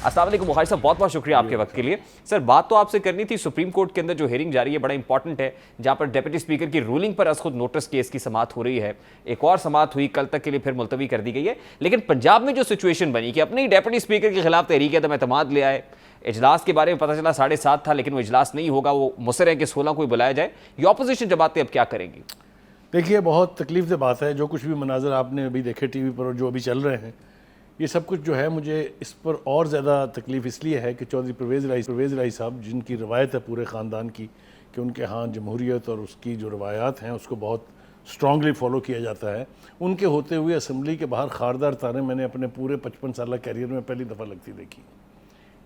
अस्सलाम वालेकुम बुखारी साहब, बहुत बहुत शुक्रिया आपके वक्त के लिए। सर, बात तो आपसे करनी थी, सुप्रीम कोर्ट के अंदर जो हेयरिंग जारी है बड़ा इंपॉर्टेंट है, जहां पर डिप्टी स्पीकर की रूलिंग पर खुद नोटिस केस की समाअत हो रही है। एक और समाअत हुई, कल तक के लिए फिर मुलतवी कर दी गई है। लेकिन पंजाब में जो सिचुएशन बनी कि अपने ही डिप्टी स्पीकर के खिलाफ तहरीक एतमाद ले आए, इजलास के बारे में पता चला 7:30 था, लेकिन वो इजलास नहीं होगा, वो मुसर है कि 16 को ही बुलाया जाए। ये ऑपोजिशन जमातें अब क्या करेंगी? देखिए, बहुत तकलीफ से बात है, जो कुछ भी मनाजर आपने अभी देखे टीवी पर और जो अभी चल रहे हैं, ये सब कुछ जो है, मुझे इस पर और ज़्यादा तकलीफ़ इसलिए है कि चौधरी परवेज़ इलाही साहब, जिनकी रवायत है पूरे ख़ानदान की कि उनके यहाँ जमहूरियत और उसकी जो रवायात हैं उसको बहुत स्ट्रांगली फॉलो किया जाता है, उनके होते हुए असम्बली के बाहर खारदार तारे मैंने अपने पूरे 55 साल कैरियर में पहली दफ़ा लगती देखी।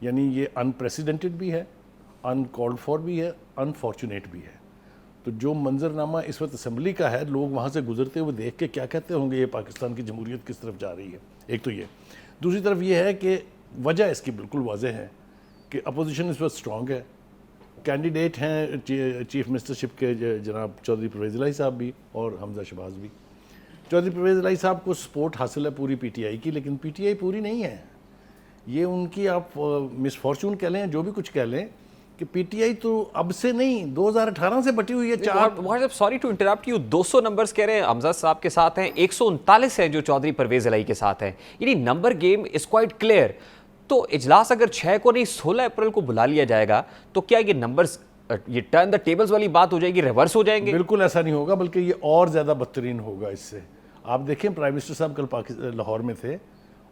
यानी ये अनप्रेसिडेंटेड भी है, अनकॉल्ड फॉर भी है, अनफॉर्चुनेट भी है। तो जो मंजरनामा इस वक्त असम्बली का है, लोग वहाँ से गुजरते हुए देख के क्या कहते होंगे, ये पाकिस्तान की जमहूरियत किस तरफ जा रही है। एक तो ये, दूसरी तरफ ये है कि वजह इसकी बिल्कुल वाज़ेह है कि अपोजिशन इस वक्त स्ट्रॉन्ग है। कैंडिडेट हैं चीफ मिनिस्टरशिप के जनाब चौधरी परवेज़ इलाही साहब भी और हमजा शहबाज भी। चौधरी परवेज़ इलाही साहब को सपोर्ट हासिल है पूरी PTI की, लेकिन PTI पूरी नहीं है। ये उनकी आप मिसफॉर्चून कह लें, जो भी कुछ कह लें, कि PTI तो अब से नहीं 2018 से बटी हुई है। Sorry to interrupt you, 200 numbers कह रहे हैं हमजा साहब के साथ हैं, 139 है जो चौधरी परवेज इलाही के साथ हैं। यानी number game is quite clear. तो इजलास अगर 6 को नहीं 16 अप्रैल को बुला लिया जाएगा तो क्या ये नंबर्स, ये टर्न द टेबल्स वाली बात हो जाएगी, रिवर्स हो जाएंगे? बिल्कुल ऐसा नहीं होगा, बल्कि ये और ज़्यादा बदतरीन होगा इससे। आप देखें, प्राइम मिनिस्टर साहब कल लाहौर में थे,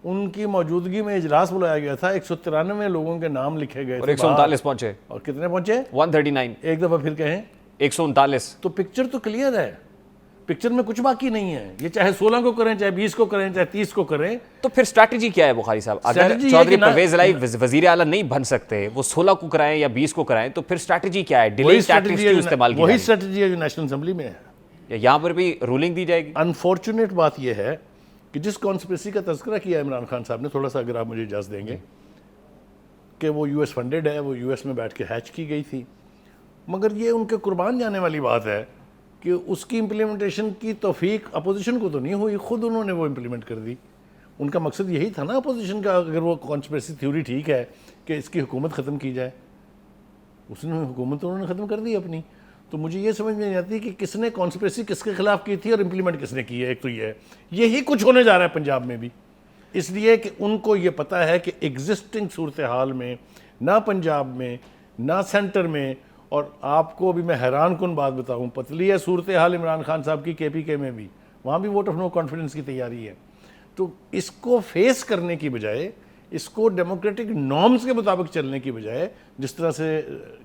उनकी मौजूदगी में इजलास बुलाया गया था, 193 लोगों के नाम लिखे गए और 139 पहुंचे। और कितने पहुंचे? 139। एक दफ़ा फिर कहें, 139। तो पिक्चर तो क्लियर है, पिक्चर में कुछ बाकी नहीं है। ये चाहे 16 को करें, चाहे 20 को करें, चाहे 30 को करें। तो फिर स्ट्रैटेजी क्या है बुखारी साहब? अगर चौधरी परवेज इलाही वजीर आला नहीं बन सकते, वो 16 को कराएं या 20 को कराएं, तो फिर स्ट्रैटेजी क्या है? डिले टैक्टिक्स क्यों इस्तेमाल की? वही स्ट्रैटेजी है जो नेशनल असेंबली में है। यहाँ पर भी रूलिंग दी जाएगी। अनफॉर्चुनेट बात यह है कि जिस कॉन्स्पिरेसी का तज़किरा किया इमरान खान साहब ने, थोड़ा सा अगर आप मुझे इजाज़त देंगे, कि वो US फंडेड है, वो US में बैठ के हैच की गई थी, मगर ये उनके कुर्बान जाने वाली बात है कि उसकी इम्प्लीमेंटेशन की तौफीक अपोजिशन को तो नहीं हुई, खुद उन्होंने वो इम्प्लीमेंट कर दी। उनका मकसद यही था ना अपोजिशन का, अगर वो कॉन्स्पिरेसी थ्योरी ठीक है कि इसकी हुकूमत ख़त्म की जाए, उसने हुकूमत तो उन्होंने ख़त्म कर दी अपनी। तो मुझे ये समझ में नहीं आती कि किसने कॉन्स्पिरेसी किसके खिलाफ की थी और इम्प्लीमेंट किसने की है। एक तो ये है, यही कुछ होने जा रहा है पंजाब में भी, इसलिए कि उनको ये पता है कि एग्जिस्टिंग सूरत हाल में ना पंजाब में ना सेंटर में, और आपको अभी मैं हैरान कुन बात बताऊं, पतली है सूरत हाल इमरान खान साहब की KPK में भी, वहाँ भी वोट ऑफ नो कॉन्फिडेंस की तैयारी है। तो इसको फेस करने की बजाय, इसको डेमोक्रेटिक नॉर्म्स के मुताबिक चलने की बजाय, जिस तरह से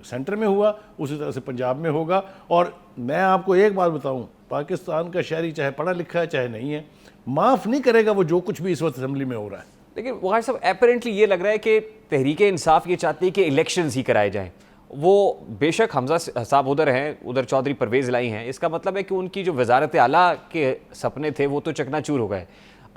सेंटर में हुआ उसी तरह से पंजाब में होगा। और मैं आपको एक बात बताऊं, पाकिस्तान का शहरी चाहे पढ़ा लिखा है चाहे नहीं है, माफ़ नहीं करेगा वो जो कुछ भी इस वक्त असम्बली में हो रहा है। लेकिन वहाँ सब एपरेंटली ये लग रहा है कि तहरीक इंसाफ ये चाहती है कि इलेक्शंस ही कराए जाएं। वो बेशक हमजा साहब उधर हैं, उधर चौधरी परवेज इलाही हैं, इसका मतलब है कि उनकी जो वजारत आला के सपने थे वो तो चकनाचूर हो गए,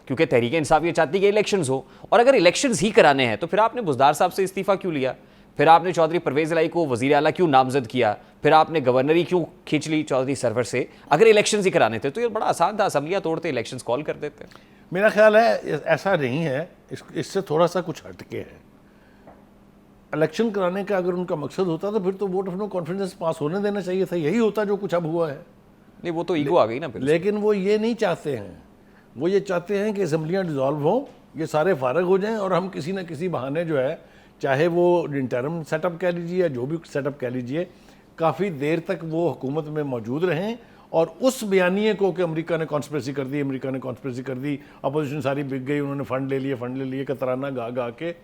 क्योंकि तहरीक इंसाफ ये चाहती है कि इलेक्शंस हो। और अगर इलेक्शंस ही कराने हैं तो फिर आपने बुज़दार साहब से इस्तीफ़ा क्यों लिया? फिर आपने चौधरी परवेज इलाही को वज़ीर आला क्यों नामजद किया? फिर आपने गवर्नरी क्यों खींच ली चौधरी सरवर से? अगर इलेक्शंस ही कराने थे तो ये बड़ा आसान था, असम्बलियाँ तोड़ते, इलेक्शंस कॉल कर देते। मेरा ख्याल है ऐसा नहीं है, इससे थोड़ा सा कुछ हटके है। इलेक्शन कराने का अगर उनका मकसद होता तो फिर तो वोट ऑफ नो कॉन्फिडेंस पास होने देना चाहिए था, यही होता जो कुछ अब हुआ है। नहीं, वो तो ईगो आ गई ना फिर। लेकिन वो ये नहीं चाहते हैं, वो ये चाहते हैं कि असम्बलियाँ डिज़ोल्व हों, ये सारे फारग हो जाएं और हम किसी न किसी बहाने जो है, चाहे वो इंटरम सेटअप कह लीजिए या जो भी सेटअप कह लीजिए, काफ़ी देर तक वो हुकूमत में मौजूद रहें। और उस बयानिए को कि अमेरिका ने कॉन्स्पिरेसी कर दी, अमेरिका ने कॉन्स्पिरेसी कर दी, अपोजिशन सारी बिक गई, उन्होंने फ़ंड ले लिए का तराना गा गा के,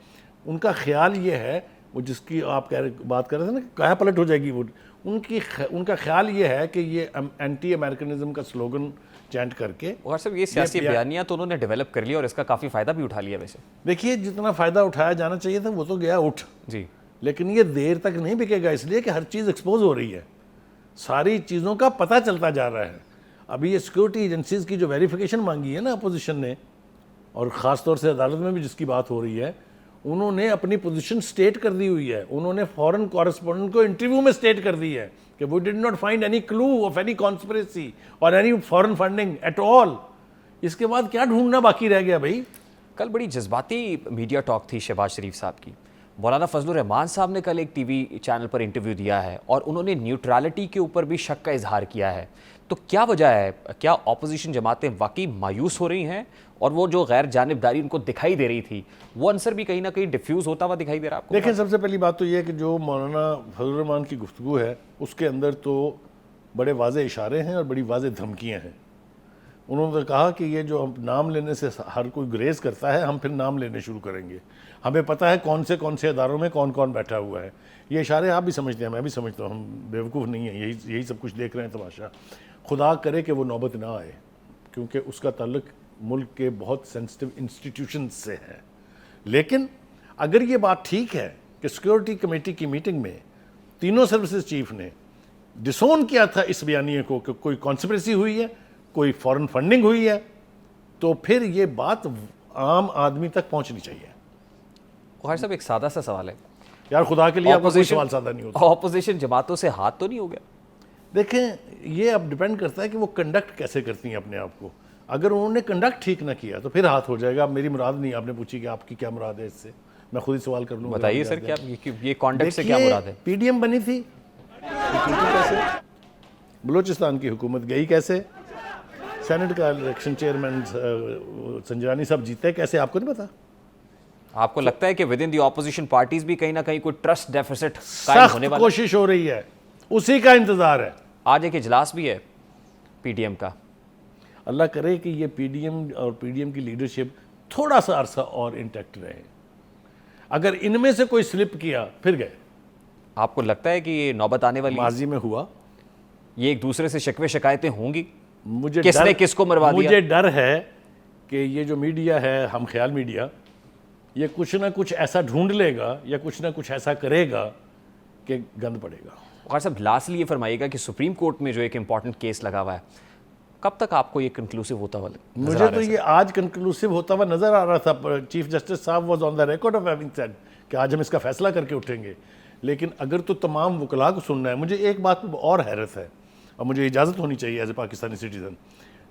उनका ख्याल ये है, वो जिसकी आप बात कर रहे थे ना, कहाँ पलट हो जाएगी वो, उनका ख्याल ये है कि ये एंटी अमेरिकनिज्म का स्लोगन चैंट करके, और सब ये सियासी बयानियां तो उन्होंने डेवलप कर लिया और इसका काफ़ी फ़ायदा भी उठा लिया। वैसे देखिए, जितना फ़ायदा उठाया जाना चाहिए था वो तो गया उठ जी, लेकिन ये देर तक नहीं बिकेगा, इसलिए कि हर चीज़ एक्सपोज हो रही है, सारी चीज़ों का पता चलता जा रहा है। अभी ये सिक्योरिटी एजेंसीज़ की जो वेरिफिकेशन मांगी है ना अपोजिशन ने, और ख़ास तौर से अदालत में भी जिसकी बात हो रही है, उन्होंने अपनी पोजीशन स्टेट कर दी हुई है। उन्होंने फॉरेन कॉरेस्पोंडेंट को इंटरव्यू में स्टेट कर दी है कि we did not find any clue of any conspiracy और any foreign funding at all. इसके बाद क्या ढूंढना बाकी रह गया भाई? कल बड़ी जज्बाती मीडिया टॉक थी शहबाज शरीफ साहब की। मौलाना फजलुर रहमान साहब ने कल एक टीवी चैनल पर इंटरव्यू दिया है और उन्होंने न्यूट्रलिटी के ऊपर भी शक का इजहार किया है। तो क्या वजह है, क्या ऑपोजिशन जमातें वाकई मायूस हो रही हैं और वो जो गैर जानिबदारी उनको दिखाई दे रही थी वो आंसर भी कहीं ना कहीं डिफ्यूज़ होता हुआ दिखाई दे रहा है आपको? देखें, सबसे पहली बात तो ये है कि जो मौलाना फजलुर रहमान की गुफ्तगू है उसके अंदर तो बड़े वाज़े इशारे हैं और बड़ी वाज़े धमकियाँ हैं। उन्होंने तो कहा कि ये जो हम नाम लेने से हर कोई ग्रेज करता है, हम फिर नाम लेने शुरू करेंगे। हमें पता है कौन से इदारों में कौन कौन बैठा हुआ है। ये इशारे आप भी समझते हैं, मैं भी समझता हूँ, हम बेवकूफ़ नहीं हैं, यही सब कुछ देख रहे हैं तमाशा। खुदा करे कि वो नौबत ना आए, क्योंकि उसका ताल्लुक मुल्क के बहुत सेंसिटिव इंस्टीट्यूशन से है। लेकिन अगर ये बात ठीक है कि सिक्योरिटी कमेटी की मीटिंग में तीनों सर्विसेज चीफ ने डिसोन किया था इस बयानिए को कि कोई कॉन्स्पिरेसी हुई है, कोई फॉरेन फंडिंग हुई है, तो फिर ये बात आम आदमी तक पहुंचनी चाहिए। ख़ैर साहब, एक सादा सा सवाल है यार, खुदा के लिए आपका कोई सवाल सादा नहीं होता। ऑपोजिशन जमातों से हाथ तो नहीं हो गया? देखें, ये अब डिपेंड करता है कि वो कंडक्ट कैसे करती हैं अपने आप को। अगर उन्होंने कंडक्ट ठीक ना किया तो फिर हाथ हो जाएगा। अब मेरी मुराद नहीं, आपने पूछी कि आपकी क्या मुराद है इससे, मैं खुद ही सवाल कर लूँगा। बताइए सर, क्या ये कॉन्टेक्स्ट से क्या मुराद है? पीडीएम बनी थी, कैसे बलूचिस्तान की हुकूमत गई, कैसे सेनेट का इलेक्शन चेयरमैन संजरानी साहब जीते, कैसे, आपको नहीं पता? आपको लगता है कि with in the opposition parties भी कहीं ना कहीं कोई ट्रस्ट डेफिसिट कायम होने वाला? कोशिश हो रही है, उसी का इंतजार है। आज एक इजलास भी है पीडीएम का। अल्लाह करे कि ये पीडीएम और पीडीएम की लीडरशिप थोड़ा सा अरसा और इंटैक्ट रहे। अगर इनमें से कोई स्लिप किया फिर गए। आपको लगता है कि ये नौबत आने वाली, माजी में हुआ, ये एक दूसरे से शिकवे शिकायतें होंगी? मुझे किसने किसको मरवा दिया? मुझे डर है कि ये जो मीडिया है, हम ख्याल मीडिया, ये कुछ ना कुछ ऐसा ढूंढ लेगा या कुछ ना कुछ ऐसा करेगा कि गंद पड़ेगा। और सब लास्टली ये फरमाइएगा कि सुप्रीम कोर्ट में जो एक इंपॉर्टेंट केस लगा हुआ है, कब तक आपको ये कंक्लूसिव होता हुआ नजर मुझे आ तो रहा है? ये आज कंक्लूसिव होता हुआ नजर आ रहा था। चीफ जस्टिस साहब was on the record of having said कि आज हम इसका फैसला करके उठेंगे। लेकिन अगर तो तमाम वकला को सुनना है, मुझे एक बात पर और हैरत है और मुझे इजाज़त होनी चाहिए as a Pakistani citizen.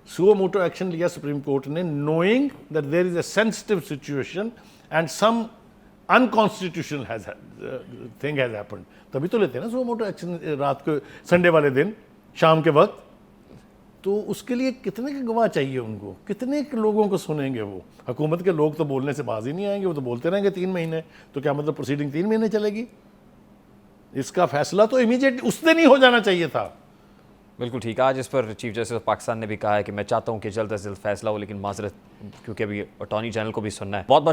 Suo motu action लिया सुप्रीम कोर्ट ने, knowing that there is a sensitive situation and some unconstitutional thing has happened. तभी तो लेते हैं ना सुओ मोटो एक्शन रात को, संडे वाले दिन शाम के वक्त। तो उसके लिए कितने के गवाह चाहिए उनको, कितने के लोगों को सुनेंगे वो? हुकूमत के लोग तो बोलने से बाज ही नहीं आएंगे, वो तो बोलते रहेंगे 3 महीने। तो क्या मतलब प्रोसीडिंग 3 महीने चलेगी? इसका फैसला तो इमीडिएट उस दिन ही हो जाना चाहिए था। बिल्कुल ठीक है। आज इस पर चीफ जस्टिस ऑफ पाकिस्तान ने भी कहा है कि मैं चाहता हूं कि जल्द से जल्द फैसला हो, लेकिन माजरत क्योंकि अभी अटॉर्नी जनरल को भी सुनना है। बहुत बहुत